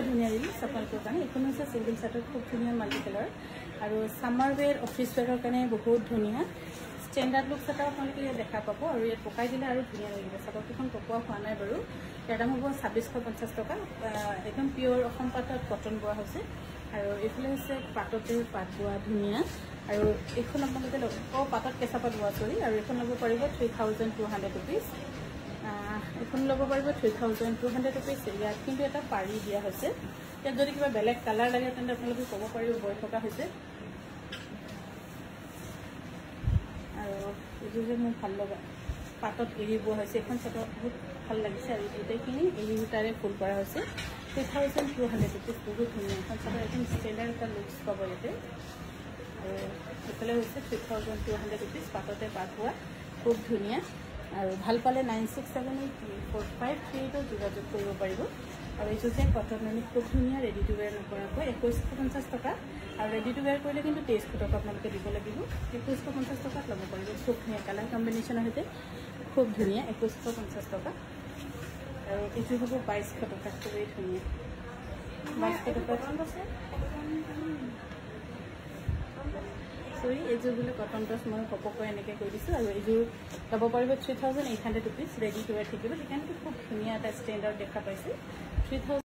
ধুনীয়া ৰিলছ আপোনালোকৰ কাৰণে। এইখন হৈছে চিংগল চাৰ্টৰ খুব ধুনীয়া মাল্টি কালাৰ আৰু সামাৰ ৱেৰ অফিচ ৱেৰৰ কাৰণে বহুত ধুনীয়া ষ্টেণ্ডাৰ্ড লুকছ এটা আপোনালোকে ইয়াত দেখা পাব। আৰু ইয়াত পকাই দিলে আৰু ধুনীয়া লাগিব। চাদৰকেইখন পকোৱা হোৱা নাই বাৰু। ইয়াৰ দাম হ'ব 2650 টকা। একদম পিয়'ৰ অসম পাটত কটন বোৱা হৈছে আৰু এইফালে হৈছে পাটতে পাট বোৱা ধুনীয়া। আৰু এইখন আপোনালোকে পাটত কেঁচা পাত বোৱা চৰি। আৰু এইখন ল'ব পাৰিব 3200 ৰুপিজ। এইখন ল'ব পাৰিব 3200 ৰুপিজ। ইয়াত কিন্তু এটা পাৰি দিয়া হৈছে। ইয়াত যদি কিবা বেলেগ কালাৰ লাগে তেন্তে আপোনালোকে ক'ব পাৰিব, বৈ থকা হৈছে। আৰু এইযোৰ যে মোৰ ভাল লগা পাটত এৰি বোৱা হৈছে, এইখন চাদৰ বহুত ভাল লাগিছে আৰু গোটেইখিনি এৰি সূতাৰে ফুল কৰা হৈছে। 3200 ৰুপিজ, বহুত ধুনীয়া এখন চাদৰ। একদম ষ্টেণ্ডাৰ্ড এটা লুকছ পাব ইয়াতে। আৰু এইফালে হৈছে 3200 ৰুপিজ, পাটতে পাট বোৱা খুব ধুনীয়া। আৰু ভাল পালে 96784538 যোগাযোগ কৰিব পাৰিব। আৰু এইযোৰ যে কটন খুব ধুনীয়া, ৰেডি টু ৱেৰ নকৰাকৈ 2150 টকা। আৰু ৰেডি টু ৱেৰ কৰিলে কিন্তু 2300 টকা আপোনালোকে দিব লাগিব। 2150 টকাত ল'ব পাৰিব। খুব ধুনীয়া কালাৰ কম্বিনেশ্যনৰ সৈতে খুব ধুনীয়া 2150 টকা। আৰু এইযোৰ হ'ব 2200 টকা, খুবেই ধুনীয়া 2200 টকা। চৰি, এইযোৰ বোলে কটন টচ মই পপকৈ এনেকৈ কৰি দিছোঁ। আৰু এইযোৰ ল'ব পাৰিব 3800 ৰুপিজ, ৰেডি টু ৱেৰ থাকিব। সেইকাৰণে খুব ধুনীয়া এটা ষ্টেণ্ডাৰ্ড দেখা পাইছে। 3000